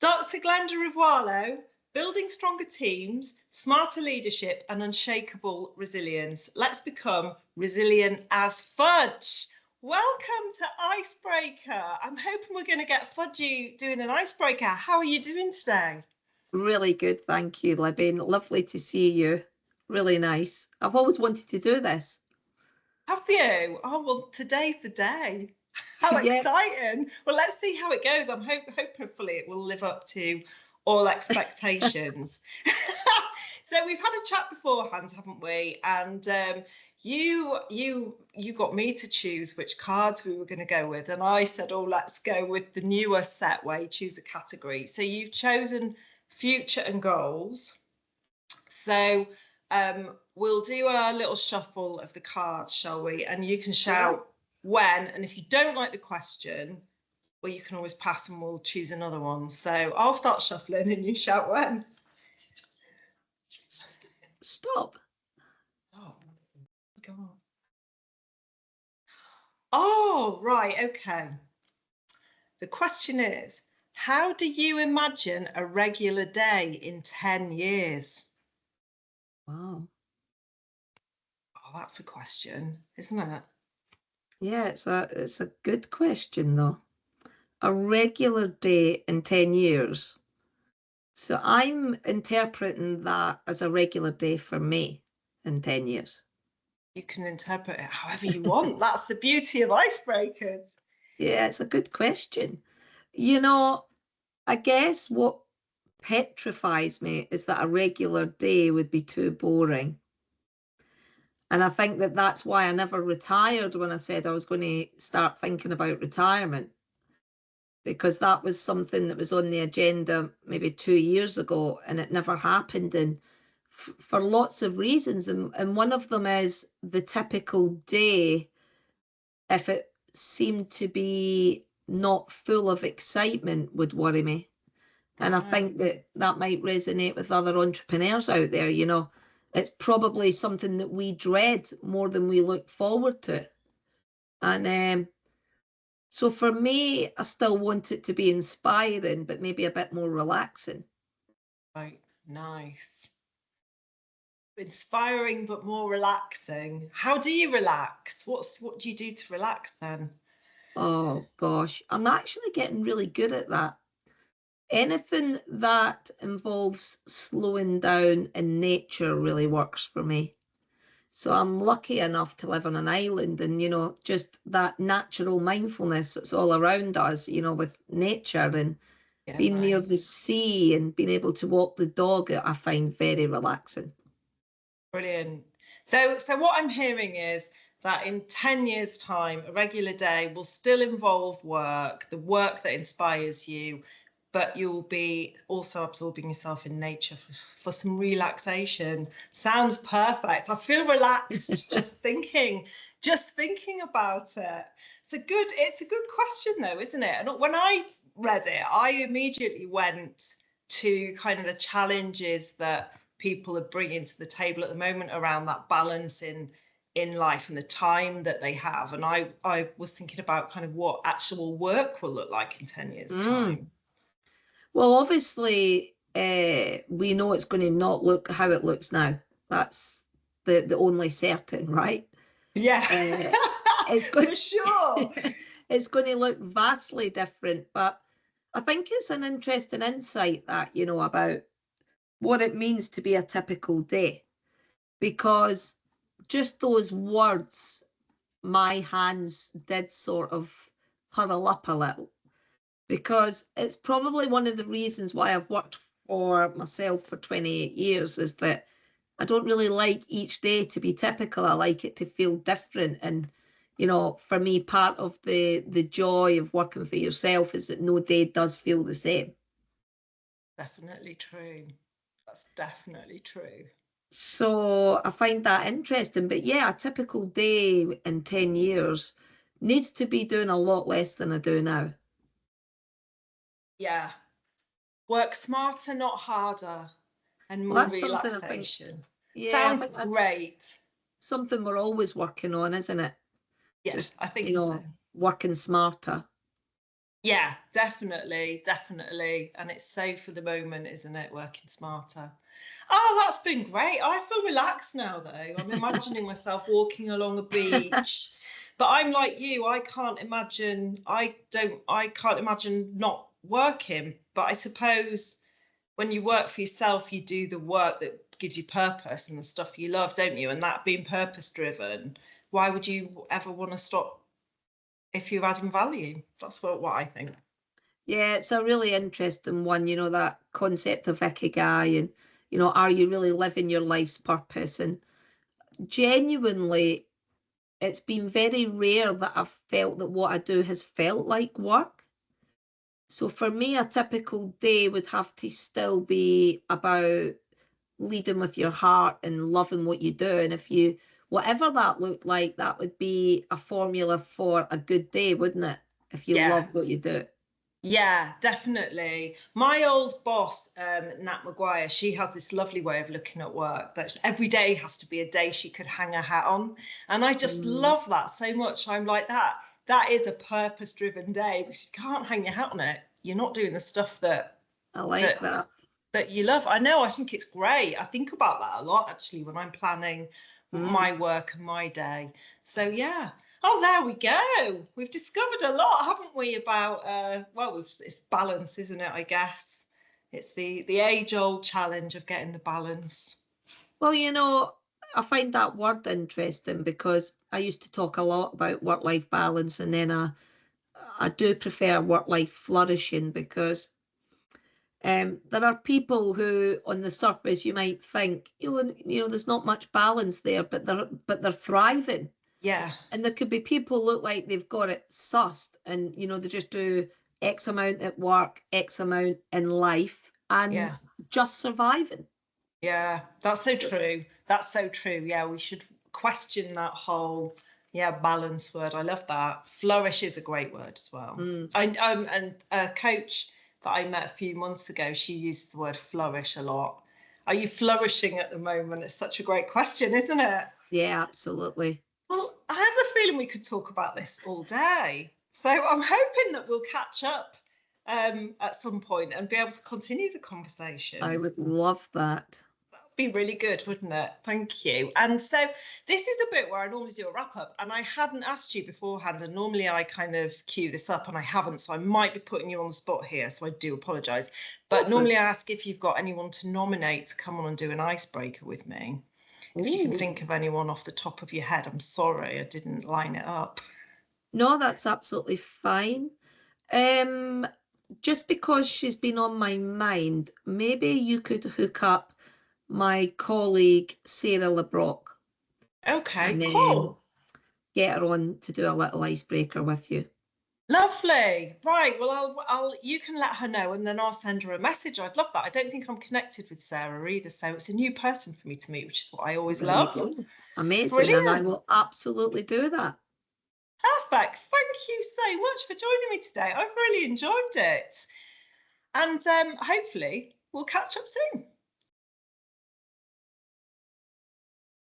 Dr. Glenda Rivoallan, building stronger teams, smarter leadership, and unshakable resilience. Let's become resilient as fudge. Welcome to Icebreaker. I'm hoping we're going to get fudgy doing an icebreaker. How are you doing today? Really good, thank you, Libby. Lovely to see you. Really nice. I've always wanted to do this. Have you? Oh, well, today's the day. How Yeah. exciting. Well, let's see how it goes. Hopefully it will live up to all expectations. So we've had a chat beforehand, haven't we? And you got me to choose which cards we were going to go with, and I said, "Oh, let's go with the newer set where you choose a category." So you've chosen future and goals. So we'll do a little shuffle of the cards, shall we? And you can shout when, and if you don't like the question, well, you can always pass and we'll choose another one. So I'll start shuffling and you shout when. Stop. Oh, God. Oh, right, okay. The question is, how do you imagine a regular day in 10 years? Wow. Oh, that's a question, isn't it? Yeah, it's a good question though. A regular day in 10 years. So I'm interpreting that as a regular day for me in 10 years. You can interpret it however you want. That's the beauty of icebreakers. Yeah, it's a good question. I guess what petrifies me is that a regular day would be too boring. And I think that that's why I never retired when I said I was going to start thinking about retirement, because that was something that was on the agenda maybe 2 years ago and it never happened. And for lots of reasons. And one of them is the typical day, if it seemed to be not full of excitement, would worry me. And I Right. think that that might resonate with other entrepreneurs out there. It's probably something that we dread more than we look forward to. And so for me, I still want it to be inspiring, but maybe a bit more relaxing. Right. Nice. Inspiring but more relaxing. How do you relax? What do you do to relax then? Oh gosh, I'm actually getting really good at that. Anything that involves slowing down in nature really works for me. So I'm lucky enough to live on an island, and just that natural mindfulness that's all around us, with nature and Yeah, being near right. the sea and being able to walk the dog, I find very relaxing. Brilliant. So what I'm hearing is that in 10 years' time, a regular day will still involve work, the work that inspires you, but you'll be also absorbing yourself in nature for some relaxation. Sounds perfect. I feel relaxed just thinking about it. It's a good question though, isn't it? And when I read it, I immediately went to kind of the challenges that people are bringing to the table at the moment around that balance in life and the time that they have. And I was thinking about kind of what actual work will look like in 10 years' Mm. time. Well, obviously, we know it's going to not look how it looks now. That's the only certain, right? Yeah, Uh, it's going for sure. it's going to look vastly different, but I think it's an interesting insight that, about what it means to be a typical day, because just those words, my hands did sort of curl up a little, because it's probably one of the reasons why I've worked for myself for 28 years is that I don't really like each day to be typical. I like it to feel different. And, for me, part of the joy of working for yourself is that no day does feel the same. Definitely true. That's definitely true. So I find that interesting. But yeah, a typical day in 10 years needs to be doing a lot less than I do now. Yeah. Work smarter, not harder, and Well, more that's something I think, relaxation. yeah, I Sounds think that's great. something we're always working on, isn't it? Yeah, Just, I think so. working smarter. Yeah, definitely, definitely. And it's so for the moment, isn't it? Working smarter. Oh, that's been great. I feel relaxed now, though. I'm imagining myself walking along a beach. But I'm like you, I can't imagine not working. But I suppose when you work for yourself, you do the work that gives you purpose and the stuff you love, don't you? And that being purpose driven, why would you ever want to stop if you're adding value? That's what I think. Yeah, it's a really interesting one, that concept of ikigai and, are you really living your life's purpose? And genuinely, it's been very rare that I've felt that what I do has felt like work. So for me, a typical day would have to still be about leading with your heart and loving what you do. And if you, whatever that looked like, that would be a formula for a good day, wouldn't it? If you Yeah. love what you do. Yeah, definitely. My old boss, Nat Maguire, she has this lovely way of looking at work that every day has to be a day she could hang her hat on. And I just Mm, love that so much. I'm like that. That is a purpose-driven day because you can't hang your hat on it. You're not doing the stuff I like that that. that you love. I know, I think it's great. I think about that a lot actually when I'm planning Mm. my work and my day. So yeah. Oh, there we go. We've discovered a lot, haven't we, about it's balance, isn't it, I guess. It's the age-old challenge of getting the balance. Well, I find that word interesting because I used to talk a lot about work-life balance, and then I do prefer work-life flourishing because there are people who, on the surface, you might think, there's not much balance there, but they're thriving. Yeah, And there could be people look like they've got it sussed, and they just do X amount at work, X amount in life, and yeah. just surviving. Yeah, that's so true. That's so true. Yeah, we should question that whole, yeah, balance word. I love that. Flourish is a great word as well. Mm. And a coach that I met a few months ago, she uses the word flourish a lot. Are you flourishing at the moment? It's such a great question, isn't it? Yeah, absolutely. Well, I have the feeling we could talk about this all day. So I'm hoping that we'll catch up at some point and be able to continue the I conversation. would love that. Be really good, wouldn't it? Thank you. And so this is the bit where I normally do a wrap up, and I hadn't asked you beforehand, and normally I kind of cue this up and I haven't, so I might be putting you on the spot here, so I do apologize. But Awesome. normally I ask if you've got anyone to nominate to come on and do an icebreaker with me. If you can Ooh. think of anyone off the top of your head, I'm sorry I didn't line it up. No, that's absolutely fine. Um, just because she's been on my mind, maybe you could hook up my colleague Sarah LeBrock and Okay, then cool. get her on to do a little icebreaker with you. Lovely. Right. Well, you can let her know and then I'll send her a message. I'd love that. I don't think I'm connected with Sarah either. So it's a new person for me to meet, which is what I always There you love. go. Amazing. And I Brilliant. will absolutely do that. Perfect. Thank you so much for joining me today. I've really enjoyed it. And hopefully we'll catch up soon.